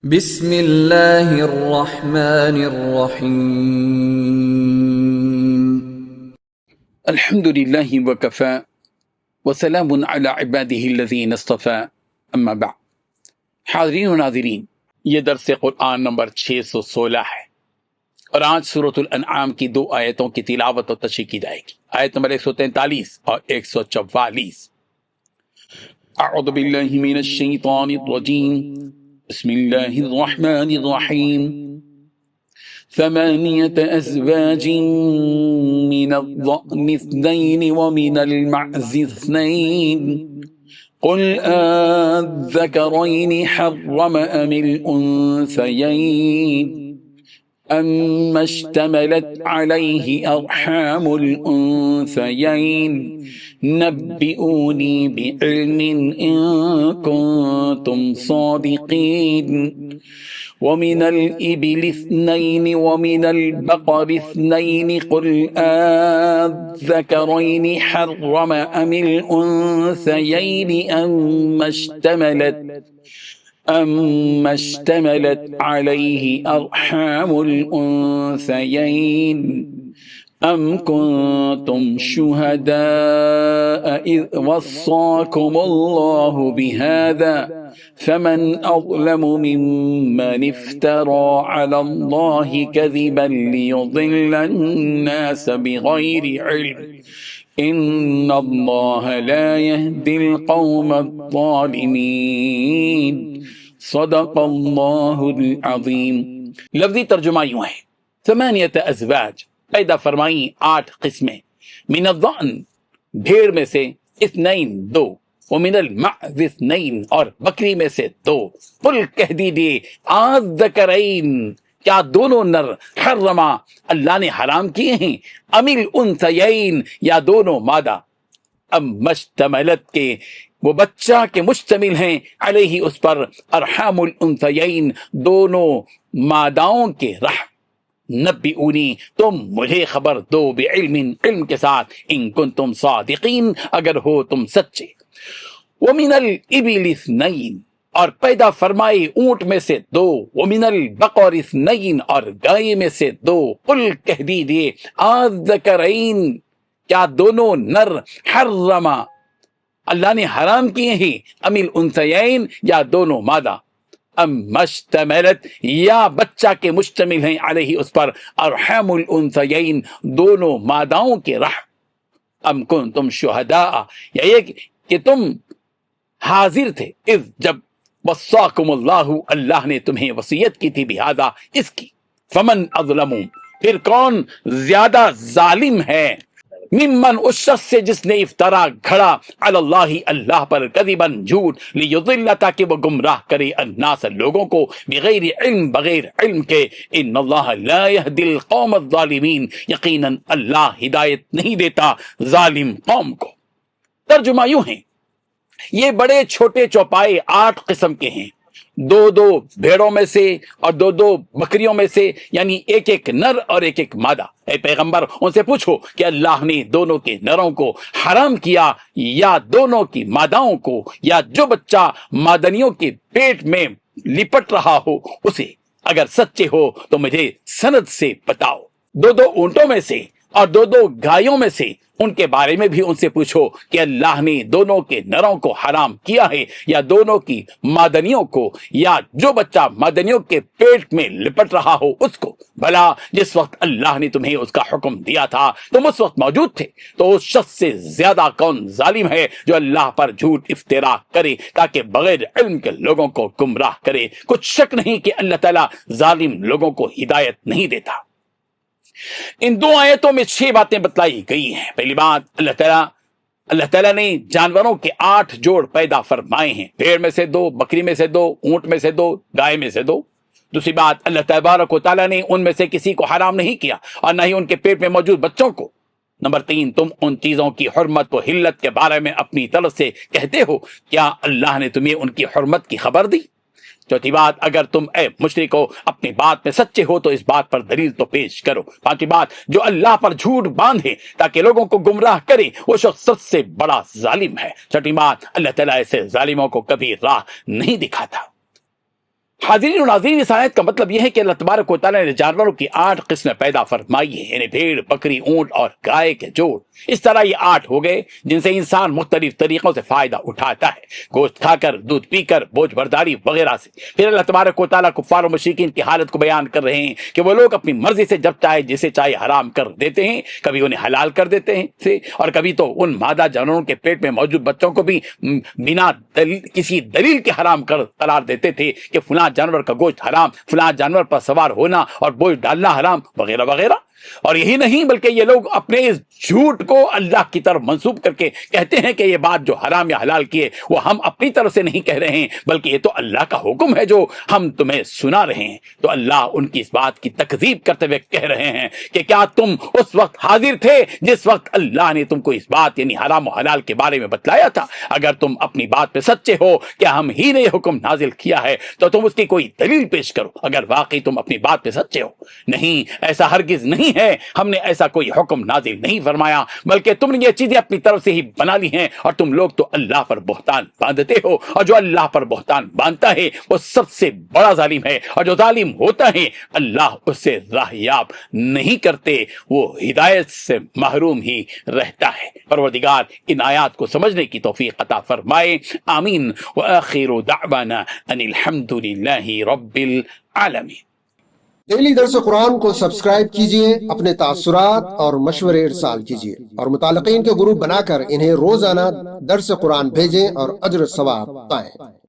بسم اللہ الرحمن الرحیم الحمد للہ وکفا وسلام علی عبادہ الذین اصطفیٰ اما بعد۔ حاضرین و ناظرین، یہ درس قرآن نمبر 616 ہے اور آج سورۃ الانعام کی 2 آیتوں کی تلاوت و تشریح کی جائے گی، آیت نمبر 143 اور 144۔ اعوذ باللہ من الشیطان الرجیم، بسم اللہ الرحمن الرحیم۔ 8 أزواج من الضأن 2 ومن المعز 2 قل آذكرين حرم أم الأنثيين أما اشتملت عليه أرحام الأنثيين نبئوني بعلم إن كنتم صادقين ومن الإبل 2 ومن البقر 2 قل آذكرين حرم أم الأنثيين أما اشتملت عليه أرحام الأنثيين أم كنتم شهداء إذ وصاكم الله بهذا فمن أظلم ممن افترى على الله كذبا ليضل الناس بغير علم إن الله لا يهدي القوم الظالمين صدق الله العظيم۔ لفظی ترجمہ یوں ہے، 8 ازواج پیدا فرمائیں 8 قسمیں، من الضأن بھیڑ میں سے، 2 ومن المعز 2 اور بکری میں سے 2۔ قل کہہ دیجئے، آذکرین کیا دونوں نر، حرما اللہ نے حرام کیے ہیں، ام الانثیین یا دونوں مادہ، ام مشتملت کے وہ بچہ کے مشتمل ہیں، علیہ اس پر، ارحام الانثیین دونوں ماداؤں کے رحم، نبئونی تم مجھے خبر دو، بعلم علم کے ساتھ، ان کنتم صادقین اگر ہو تم سچے۔ ومن الابل 2 اور پیدا فرمائے اونٹ میں سے 2، ومن البقر 2 اور گائے میں سے 2۔ قل کہہ دیجئے، آذکرین کیا دونوں نر، حرما اللہ نے حرام کیے ہیں، ام الانثیین یا دونوں مادہ، ام مشتملت یا بچہ کے مشتمل ہیں، علیہ اس پر، ارحام الانثیین دونوں ماداؤں کے رحم، ام کنتم شہداء یا یہ کہ تم حاضر تھے، اذ جب، وصاکم اللہ اللہ نے تمہیں وصیت کی تھی، بہذا اس کی، فمن اظلم پھر کون زیادہ ظالم ہے، ممن اس شخص سے جس نے افطرا گھڑا، علی اللہ اللہ پر، کذباً جھوٹ، لیضل تاکہ وہ گمراہ کرے، الناس لوگوں کو، بغیر علم بغیر علم کے، ان اللہ لا یہدی القوم الظالمین یقیناً اللہ ہدایت نہیں دیتا ظالم قوم کو۔ ترجمہ یوں ہے، یہ بڑے چھوٹے چوپائے 8 قسم کے ہیں، 2 بھیڑوں میں سے اور 2 بکریوں میں سے، یعنی ایک نر اور ایک مادہ۔ اے پیغمبر ان سے پوچھو کہ اللہ نے دونوں کے نروں کو حرام کیا یا دونوں کی ماداؤں کو، یا جو بچہ مادنیوں کے پیٹ میں لپٹ رہا ہو اسے، اگر سچے ہو تو مجھے سند سے بتاؤ۔ 2 اونٹوں میں سے اور 2 گایوں میں سے، ان کے بارے میں بھی ان سے پوچھو کہ اللہ نے دونوں کے نروں کو حرام کیا ہے یا دونوں کی مادنیوں کو، یا جو بچہ مادنیوں کے پیٹ میں لپٹ رہا ہو اس کو۔ بھلا جس وقت اللہ نے تمہیں اس کا حکم دیا تھا تم اس وقت موجود تھے، تو اس شخص سے زیادہ کون ظالم ہے جو اللہ پر جھوٹ افترا کرے تاکہ بغیر علم کے لوگوں کو گمراہ کرے۔ کچھ شک نہیں کہ اللہ تعالیٰ ظالم لوگوں کو ہدایت نہیں دیتا۔ ان 2 آیتوں میں 6 باتیں بتلائی گئی ہیں۔ پہلی بات، اللہ تعالیٰ نے جانوروں کے 8 جوڑ پیدا فرمائے ہیں، بھیڑ میں سے 2، بکری میں سے 2، اونٹ میں سے 2، گائے میں سے 2۔ دوسری بات، اللہ تبارک و تعالیٰ نے ان میں سے کسی کو حرام نہیں کیا اور نہ ہی ان کے پیٹ میں موجود بچوں کو۔ نمبر 3، تم ان چیزوں کی حرمت و حلت کے بارے میں اپنی طرف سے کہتے ہو، کیا اللہ نے تمہیں ان کی حرمت کی خبر دی؟ چوتھی بات، اگر تم اے مشرکو اپنی بات میں سچے ہو تو اس بات پر دلیل تو پیش کرو۔ پانچویں بات، جو اللہ پر جھوٹ باندھے تاکہ لوگوں کو گمراہ کرے وہ شخص سب سے بڑا ظالم ہے۔ چھٹی بات، اللہ تعالیٰ ایسے ظالموں کو کبھی راہ نہیں دکھاتا۔ حاضرین و ناظرین، اس آیت کا مطلب یہ ہے کہ اللہ تبارک و تعالیٰ نے جانوروں کی 8 قسمیں پیدا فرمائی ہیں، یعنی بھیڑ، بکری، اونٹ اور گائے کے جوڑ۔ اس طرح یہ 8 ہو گئے جن سے انسان مختلف طریقوں سے فائدہ اٹھاتا ہے، گوشت کھا کر، دودھ پی کر، بوجھ برداری وغیرہ سے۔ پھر اللہ تبارک و تعالیٰ کفار و مشرکین کی حالت کو بیان کر رہے ہیں کہ وہ لوگ اپنی مرضی سے جب چاہے جسے چاہے حرام کر دیتے ہیں، کبھی انہیں حلال کر دیتے ہیں اور کبھی تو ان مادہ جانوروں کے پیٹ میں موجود بچوں کو بھی بنا کسی دلیل کے حرام قرار دیتے تھے کہ فلاں جانور کا گوشت حرام، فلاں جانور پر سوار ہونا اور بوجھ ڈالنا حرام وغیرہ وغیرہ۔ اور یہی نہیں بلکہ یہ لوگ اپنے اس جھوٹ کو اللہ کی طرف منسوب کر کے کہتے ہیں کہ یہ بات جو حرام یا حلال کیے وہ ہم اپنی طرف سے نہیں کہہ رہے ہیں بلکہ یہ تو اللہ کا حکم ہے جو ہم تمہیں سنا رہے ہیں۔ تو اللہ ان کی اس بات کی تکذیب کرتے ہوئے کہہ رہے ہیں کہ کیا تم اس وقت حاضر تھے جس وقت اللہ نے تم کو اس بات یعنی حرام و حلال کے بارے میں بتلایا تھا؟ اگر تم اپنی بات پہ سچے ہو کہ ہم ہی نے یہ حکم نازل کیا ہے تو تم اس کی کوئی دلیل پیش کرو، اگر واقعی تم اپنی بات پہ سچے ہو۔ نہیں، ایسا ہرگز نہیں ہے، ہم نے ایسا کوئی حکم نازل نہیں فرمایا، بلکہ تم نے یہ چیزیں اپنی طرف سے ہی بنا لی ہیں، اور تم لوگ تو اللہ پر بہتان باندھتے ہو، اور جو اللہ پر بہتان باندھتا ہے وہ سب سے بڑا ظالم ہے، اور جو ظالم ہوتا ہے اللہ اس سے راہ یاب نہیں کرتے، وہ ہدایت سے محروم ہی رہتا ہے۔ پروردگار ان آیات کو سمجھنے کی توفیق عطا فرمائے، آمین۔ وآخر دعوانا ان الحمد للہ رب العالمین۔ ڈیلی درس قرآن کو سبسکرائب کیجئے، اپنے تاثرات اور مشورے ارسال کیجئے، اور متعلقین کے گروپ بنا کر انہیں روزانہ درس قرآن بھیجیں اور اجر ثواب پائیں۔